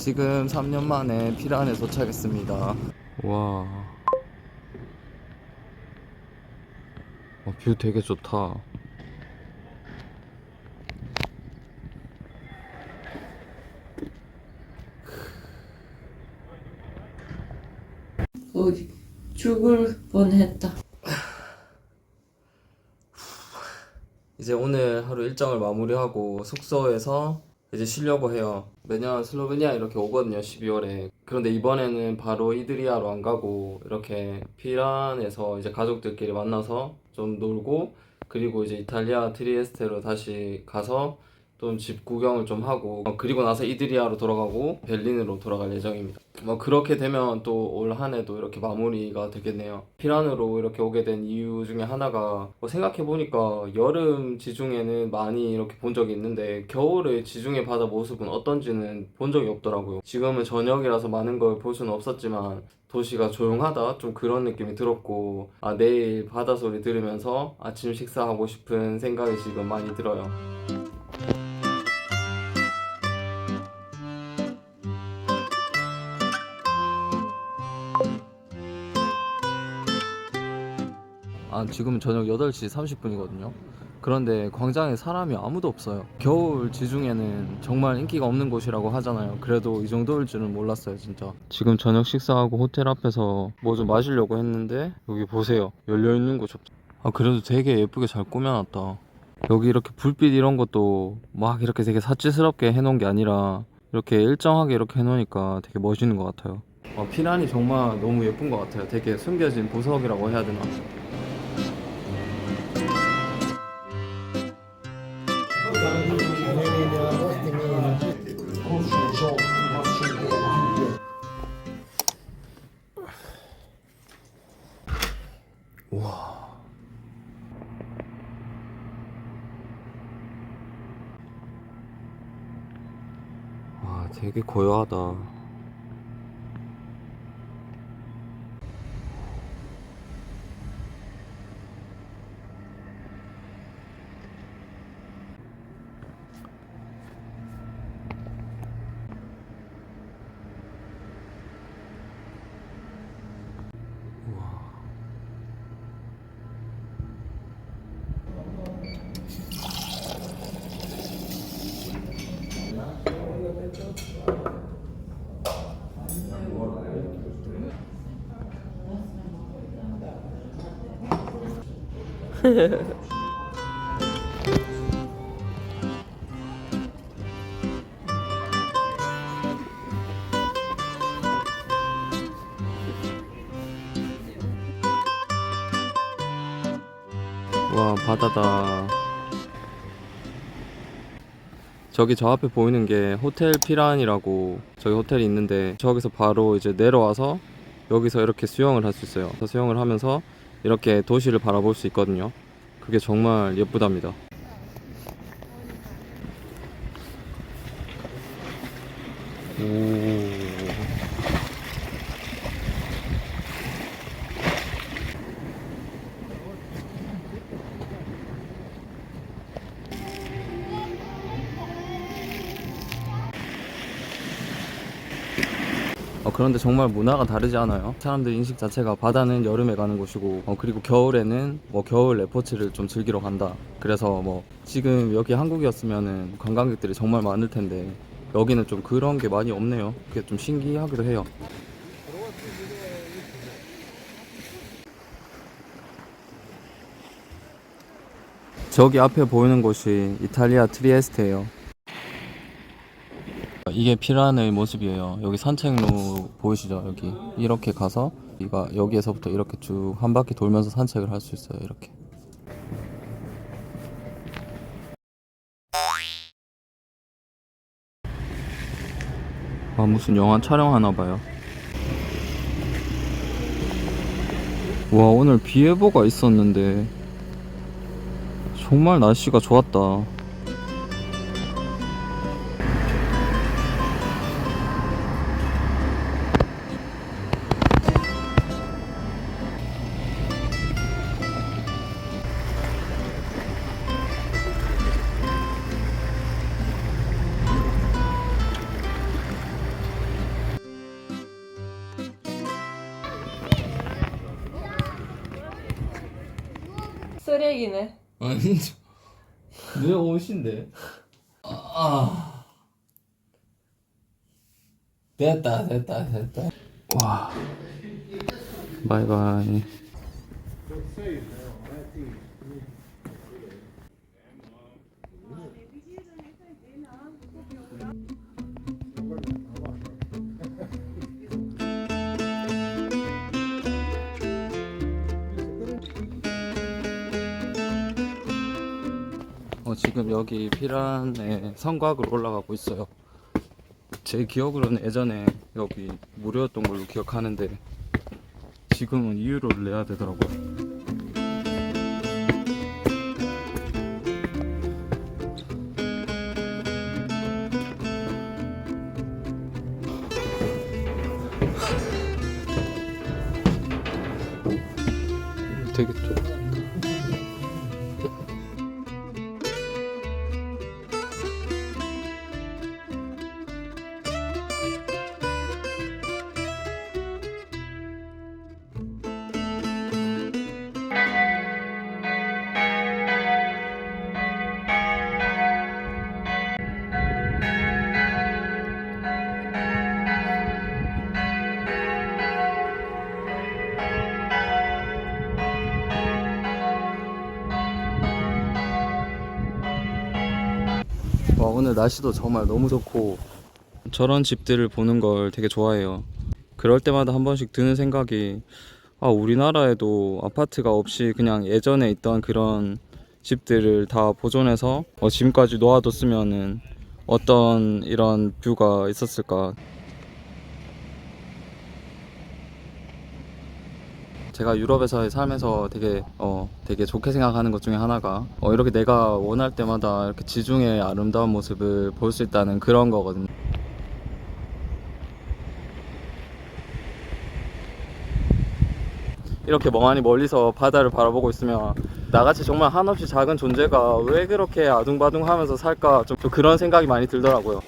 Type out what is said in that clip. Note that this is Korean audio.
지금 3년 만에 피란에 도착했습니다. 와, 뷰 되게 좋다. 죽을 뻔했다. 이제 오늘 하루 일정을 마무리하고 숙소에서 이제 쉬려고 해요. 매년 슬로베니아 이렇게 오거든요, 12월에. 그런데 이번에는 바로 이드리아로 안 가고 이렇게 피란에서 이제 가족들끼리 만나서 좀 놀고, 그리고 이제 이탈리아 트리에스테로 다시 가서 좀 집 구경을 좀 하고, 그리고 나서 이드리아로 돌아가고 베를린으로 돌아갈 예정입니다. 그렇게 되면 또 올 한 해도 이렇게 마무리가 되겠네요. 피란으로 이렇게 오게 된 이유 중에 하나가, 생각해보니까 여름 지중해는 많이 이렇게 본 적이 있는데 겨울의 지중해 바다 모습은 어떤지는 본 적이 없더라고요. 지금은 저녁이라서 많은 걸 볼 수는 없었지만 도시가 조용하다, 좀 그런 느낌이 들었고, 내일 바다 소리 들으면서 아침 식사하고 싶은 생각이 지금 많이 들어요. 지금 저녁 8시 30분이거든요. 그런데 광장에 사람이 아무도 없어요. 겨울 지중해는 정말 인기가 없는 곳이라고 하잖아요. 그래도 이 정도일 줄은 몰랐어요, 진짜. 지금 저녁 식사하고 호텔 앞에서 뭐 좀 마시려고 했는데 여기 보세요. 열려있는 곳 없죠. 그래도 되게 예쁘게 잘 꾸며놨다. 여기 이렇게 불빛 이런 것도 막 이렇게 되게 사치스럽게 해놓은 게 아니라 이렇게 일정하게 이렇게 해놓으니까 되게 멋있는 것 같아요. 피란이 정말 너무 예쁜 것 같아요. 되게 숨겨진 보석이라고 해야 되나? 우와. 와, 되게 고요하다. 와, 바다다. 저기 저 앞에 보이는 게 호텔 피란이라고 저기 호텔이 있는데, 저기서 바로 이제 내려와서 여기서 이렇게 수영을 할 수 있어요. 수영을 하면서 이렇게 도시를 바라볼 수 있거든요. 그게 정말 예쁘답니다. 오. 그런데 정말 문화가 다르지 않아요? 사람들 인식 자체가 바다는 여름에 가는 곳이고, 그리고 겨울에는 겨울 레포츠를 좀 즐기러 간다. 그래서 지금 여기 한국이었으면은 관광객들이 정말 많을 텐데 여기는 좀 그런 게 많이 없네요. 그게 좀 신기하기도 해요. 저기 앞에 보이는 곳이 이탈리아 트리에스테예요. 이게 피란의 모습이에요. 여기 산책로 보이시죠? 여기 이렇게 가서 여기에서부터 이렇게 쭉 한 바퀴 돌면서 산책을 할 수 있어요. 이렇게. 무슨 영화 촬영하나 봐요. 와, 오늘 비 예보가 있었는데 정말 날씨가 좋았다. 쓰레기네. 아니 내 옷인데. 됐다. 와. 바이바이. 지금 여기 피란의 성곽으로 올라가고 있어요. 제 기억으로는 예전에 여기 무료였던 걸로 기억하는데 지금은 2유로를 내야 되더라고요. 되게 좀 오늘 날씨도 정말 너무 좋고 저런 집들을 보는 걸 되게 좋아해요. 그럴 때마다 한 번씩 드는 생각이 우리나라에도 아파트가 없이 그냥 예전에 있던 그런 집들을 다 보존해서 지금까지 놓아뒀으면은 어떤 이런 뷰가 있었을까. 제가 유럽에서 살면서 되게 좋게 생각하는 것 중에 하나가 이렇게 내가 원할 때마다 이렇게 지중해의 아름다운 모습을 볼 수 있다는 그런 거거든요. 이렇게 멍하니 멀리서 바다를 바라보고 있으면 나같이 정말 한없이 작은 존재가 왜 그렇게 아둥바둥하면서 살까 좀 그런 생각이 많이 들더라고요.